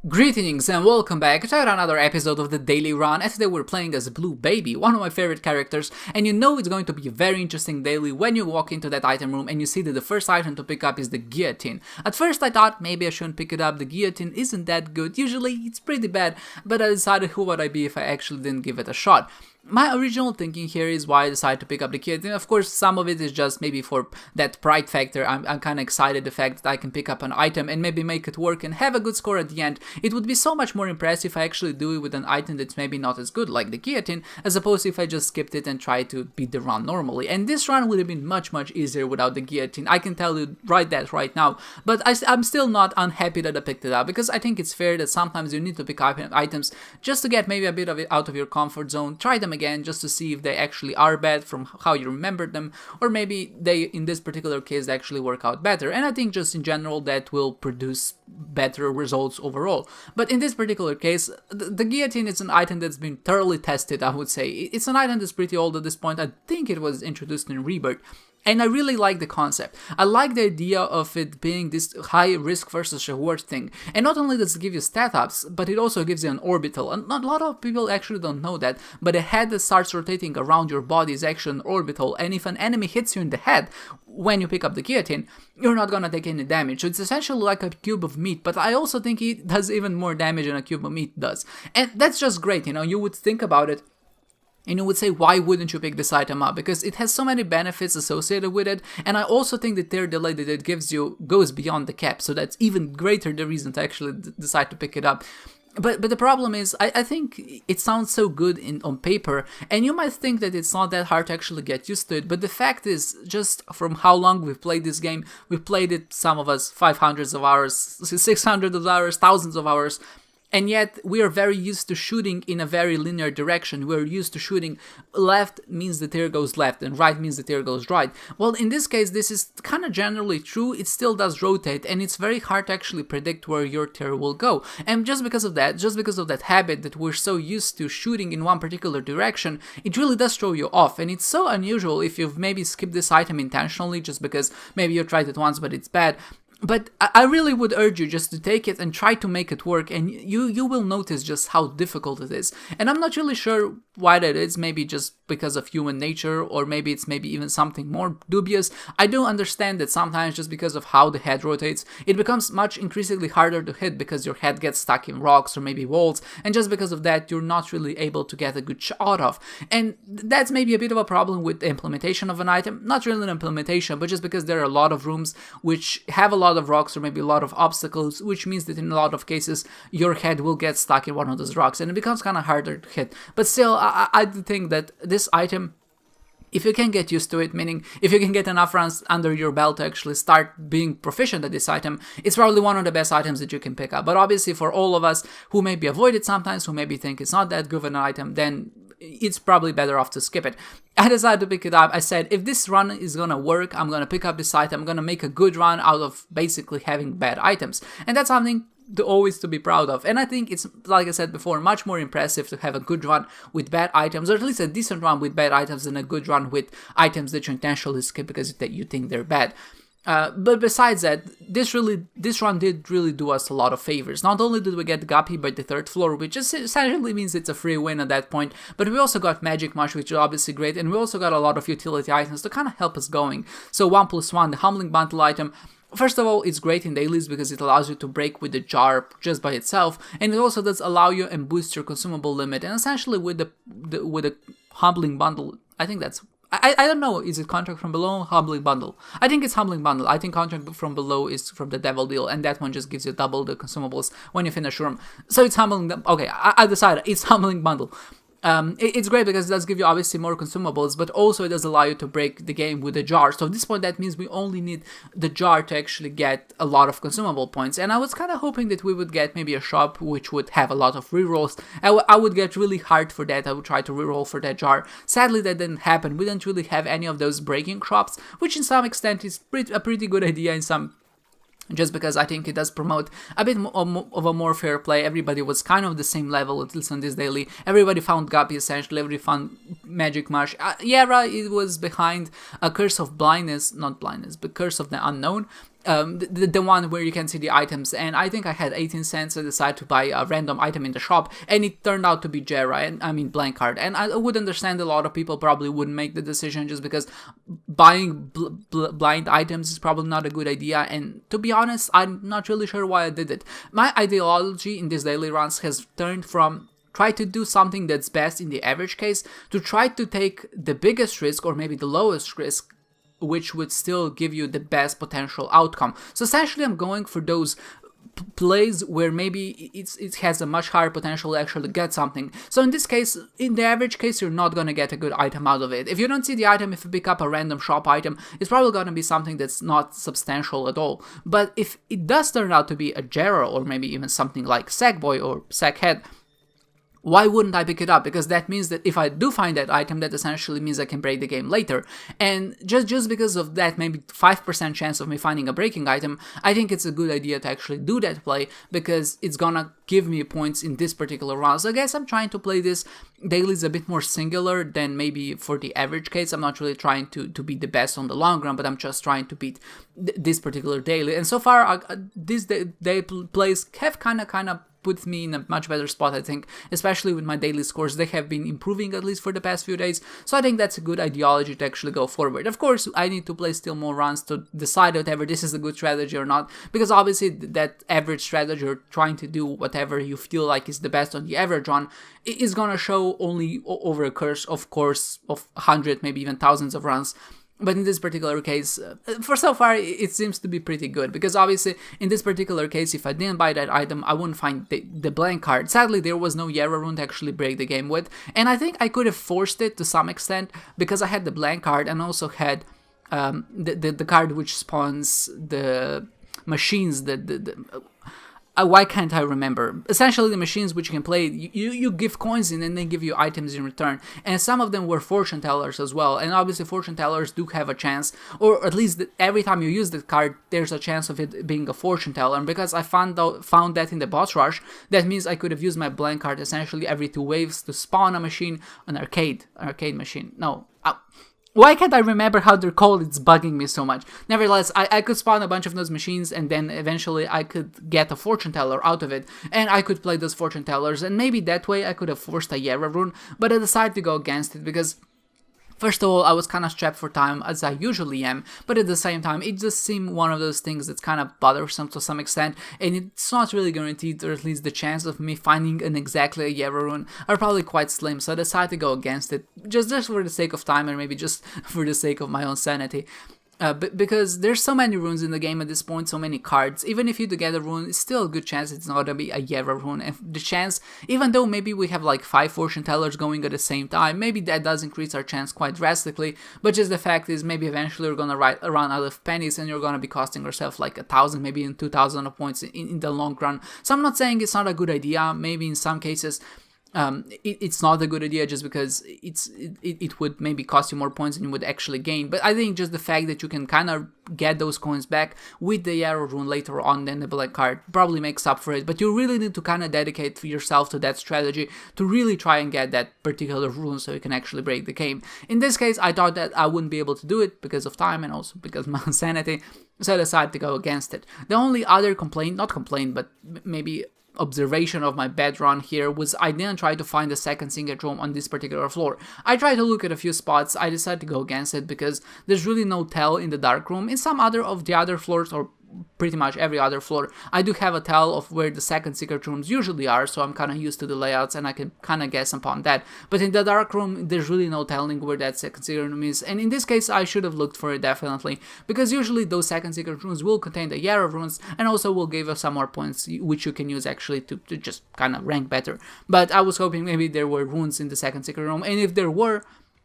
Greetings and welcome back to another episode of the Daily Run, and today we're playing as Blue Baby, one of my favorite characters, and you know it's going to be a very interesting daily when you walk into that item room and you see that the first item to pick up is the guillotine. At first I thought maybe I shouldn't pick it up, the guillotine isn't that good, usually it's pretty bad, but I decided who would I be if I actually didn't give it a shot. My original thinking here is why I decided to pick up the guillotine. Of course, some of it is just maybe for that pride factor. I'm kind of excited the fact that I can pick up an item and maybe make it work and have a good score at the end. It would be so much more impressive if I actually do it with an item that's maybe not as good, like the guillotine, as opposed to if I just skipped it and tried to beat the run normally. And this run would have been much easier without the guillotine. I can tell you right now. But I'm still not unhappy that I picked it up, because I think it's fair that sometimes you need to pick up items just to get maybe a bit of it out of your comfort zone. Try them again just to see if they actually are bad from how you remembered them, or maybe they, in this particular case, they actually work out better. And I think just in general that will produce better results overall. But in this particular case, the guillotine is an item that's been thoroughly tested, I would say. It's an item that's pretty old at this point. I think it was introduced in Rebirth. And I really like the concept. I like the idea of it being this high risk versus reward thing. And not only does it give you stat ups, but it also gives you an orbital. And not a lot of people actually don't know that, but a head that starts rotating around your body is actually an orbital. And if an enemy hits you in the head when you pick up the guillotine, you're not gonna take any damage. So it's essentially like a cube of meat, but I also think it does even more damage than a cube of meat does. And that's just great, you know, you would think about it. And you would say, why wouldn't you pick this item up? Because it has so many benefits associated with it, and I also think the tier delay that it gives you goes beyond the cap, so that's even greater the reason to actually decide to pick it up. But the problem is, I think it sounds so good on paper, and you might think that it's not that hard to actually get used to it, but the fact is, just from how long we've played this game, we've played it, some of us, 500s of hours, 600 of hours, thousands of hours, and yet we are very used to shooting in a very linear direction. We're used to shooting left means the tier goes left and right means the tier goes right. Well, in this case, this is kind of generally true. It still does rotate, and it's very hard to actually predict where your tier will go. And just because of that habit that we're so used to shooting in one particular direction, it really does throw you off. And it's so unusual if you've maybe skipped this item intentionally just because maybe you tried it once but it's bad. But I really would urge you just to take it and try to make it work, and you will notice just how difficult it is. And I'm not really sure why that is, maybe just because of human nature, or maybe it's even something more dubious. I do understand that sometimes just because of how the head rotates, it becomes much increasingly harder to hit because your head gets stuck in rocks or maybe walls, and just because of that you're not really able to get a good shot off. And that's maybe a bit of a problem with the implementation of an item, not really an implementation, but just because there are a lot of rooms which have a lot of rocks or maybe a lot of obstacles, which means that in a lot of cases your head will get stuck in one of those rocks and it becomes kind of harder to hit. But still, I do think that this item, if you can get used to it, meaning if you can get enough runs under your belt to actually start being proficient at this item, it's probably one of the best items that you can pick up. But obviously for all of us who maybe avoid it sometimes, who maybe think it's not that good of an item, then it's probably better off to skip it. I decided to pick it up. I said, if this run is gonna work, I'm gonna pick up this item. I'm gonna make a good run out of basically having bad items. And that's something always to be proud of. And I think it's, like I said before, much more impressive to have a good run with bad items, or at least a decent run with bad items, than a good run with items that you intentionally skip because you think they're bad. But besides that, this run did really do us a lot of favors. Not only did we get Guppy by the 3rd floor, which essentially means it's a free win at that point, but we also got Magic Mush, which is obviously great, and we also got a lot of utility items to kind of help us going. So 1+1, the Humbling Bundle item. First of all, it's great in dailies because it allows you to break with the jar just by itself, and it also does allow you and boost your consumable limit. And essentially with the Humbling Bundle, I think that's, I don't know, is it Contract from Below, Humbling Bundle? I think it's Humbling Bundle. I think Contract from Below is from the Devil Deal, and that one just gives you double the consumables when you finish room. So it's Humbling, okay, I decided, it's Humbling Bundle. It's great because it does give you obviously more consumables, but also it does allow you to break the game with a jar. So at this point, that means we only need the jar to actually get a lot of consumable points. And I was kind of hoping that we would get maybe a shop which would have a lot of rerolls. I would get really hard for that. I would try to reroll for that jar. Sadly, that didn't happen. We didn't really have any of those breaking shops, which in some extent is a pretty good idea in some just because I think it does promote a bit of a more fair play. Everybody was kind of the same level, at least on this daily. Everybody found Guppy, essentially. Everybody found Magic Mush. Yara, it was behind a Curse of Blindness, not Blindness, but Curse of the Unknown. the one where you can see the items, and I think I had 18 cents. I decided to buy a random item in the shop, and it turned out to be Jera, and I mean blank card. And I would understand a lot of people probably wouldn't make the decision just because buying blind items is probably not a good idea, and to be honest, I'm not really sure why I did it. My ideology in these daily runs has turned from try to do something that's best in the average case to try to take the biggest risk or maybe the lowest risk, which would still give you the best potential outcome. So essentially I'm going for those plays where maybe it has a much higher potential to actually get something. So in this case, in the average case, you're not going to get a good item out of it. If you don't see the item, if you pick up a random shop item, it's probably going to be something that's not substantial at all. But if it does turn out to be a Jera or maybe even something like Sackboy or Sackhead, why wouldn't I pick it up? Because that means that if I do find that item, that essentially means I can break the game later. And just because of that maybe 5% chance of me finding a breaking item, I think it's a good idea to actually do that play, because it's gonna give me points in this particular run. So I guess I'm trying to play this dailies a bit more singular than maybe for the average case. I'm not really trying to be the best on the long run, but I'm just trying to beat this particular daily. And so far, these day plays have kind of puts me in a much better spot, I think, especially with my daily scores. They have been improving at least for the past few days, so I think that's a good ideology to actually go forward. Of course, I need to play still more runs to decide whether this is a good strategy or not, because obviously that average strategy or trying to do whatever you feel like is the best on the average run is gonna show only over a course of 100, maybe even thousands of runs. But in this particular case, for so far, it seems to be pretty good, because obviously in this particular case, if I didn't buy that item, I wouldn't find the blank card. Sadly, there was no Jera rune to actually break the game with, and I think I could have forced it to some extent because I had the blank card and also had the card which spawns the machines, why can't I remember? Essentially, the machines which you can play, you give coins in and they give you items in return. And some of them were fortune tellers as well. And obviously, fortune tellers do have a chance, or at least every time you use the card, there's a chance of it being a fortune teller. And because I found that in the boss rush, that means I could have used my blank card essentially every 2 waves to spawn a machine, an arcade machine. No. Why can't I remember how they're called? It's bugging me so much. Nevertheless, I could spawn a bunch of those machines, and then eventually I could get a fortune teller out of it, and I could play those fortune tellers, and maybe that way I could have forced a Jera rune, but I decided to go against it because, first of all, I was kind of strapped for time, as I usually am, but at the same time, it just seemed one of those things that's kind of bothersome to some extent, and it's not really guaranteed, or at least the chance of me finding exactly a Jera rune are probably quite slim, so I decided to go against it, just for the sake of time, and maybe just for the sake of my own sanity. Because there's so many runes in the game at this point, so many cards. Even if you do get a rune, it's still a good chance it's not gonna be a Jera rune. And the chance, even though maybe we have like 5 fortune tellers going at the same time, maybe that does increase our chance quite drastically. But just the fact is, maybe eventually you're gonna run out of pennies and you're gonna be costing yourself like 1,000, maybe even 2,000 of points in the long run. So I'm not saying it's not a good idea. Maybe in some cases, it's not a good idea just because it would maybe cost you more points than you would actually gain. But I think just the fact that you can kind of get those coins back with the Jera rune later on than the black card probably makes up for it. But you really need to kind of dedicate yourself to that strategy to really try and get that particular rune so you can actually break the game. In this case, I thought that I wouldn't be able to do it because of time and also because of my insanity, so I decided to go against it. The only other but maybe observation of my bad run here was I didn't try to find a second single room on this particular floor. I tried to look at a few spots. I decided to go against it because there's really no tell in the dark room. In some other of the other floors, or pretty much every other floor, I do have a tell of where the second secret rooms usually are, so I'm kind of used to the layouts and I can kind of guess upon that. But in the dark room, there's really no telling where that second secret room is, and in this case, I should have looked for it definitely, because usually those second secret rooms will contain the Jera runes and also will give us some more points, which you can use actually to just kind of rank better. But I was hoping maybe there were runes in the second secret room, and if there were,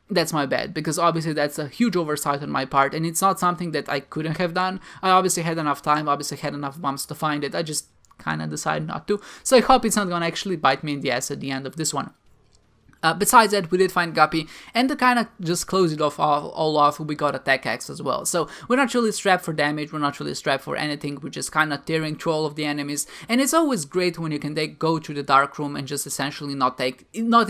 that's my bad, because obviously that's a huge oversight on my part, and it's not something that I couldn't have done. I obviously had enough time, obviously had enough bumps to find it, I just kind of decided not to, so I hope it's not gonna actually bite me in the ass at the end of this one. Besides that, we did find Guppy, and to kind of just close it all off, we got Attack Axe as well. So we're not really strapped for damage, we're not really strapped for anything, we're just kind of tearing through all of the enemies, and it's always great when you can go through the dark room and just essentially not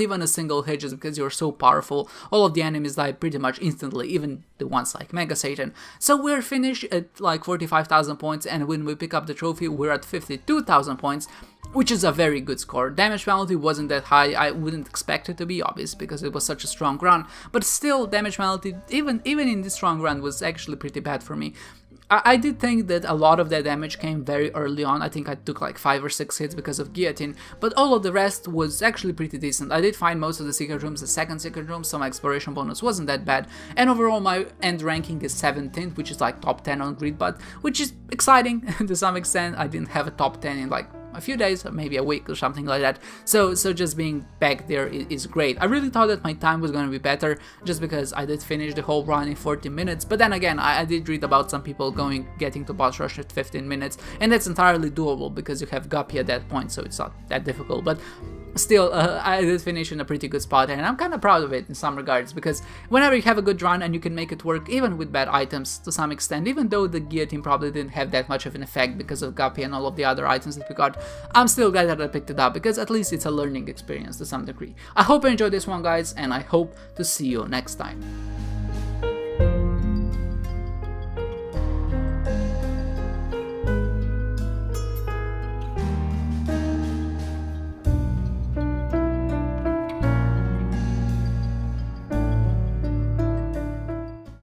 even a single hit, just because you're so powerful. All of the enemies die pretty much instantly, even the ones like Mega Satan. So we're finished at like 45,000 points, and when we pick up the trophy, we're at 52,000 points, which is a very good score. Damage penalty wasn't that high, I wouldn't expect it to be, obvious, because it was such a strong run, but still, damage penalty, even in this strong run, was actually pretty bad for me. I did think that a lot of that damage came very early on. I think I took like 5 or 6 hits because of Guillotine, but all of the rest was actually pretty decent. I did find most of the secret rooms, the second secret room, so my exploration bonus wasn't that bad, and overall my end ranking is 17th, which is like top 10 on Greedbot, which is exciting to some extent. I didn't have a top 10 in like a few days, or maybe a week or something like that, so just being back there is great. I really thought that my time was going to be better, just because I did finish the whole run in 40 minutes, but then again, I did read about some people getting to boss rush at 15 minutes, and that's entirely doable because you have Guppy at that point, so it's not that difficult, but still, I did finish in a pretty good spot, and I'm kind of proud of it in some regards, because whenever you have a good run and you can make it work even with bad items to some extent, even though the Guillotine probably didn't have that much of an effect because of Guppy and all of the other items that we got, I'm still glad that I picked it up, because at least it's a learning experience to some degree. I hope you enjoyed this one, guys, and I hope to see you next time.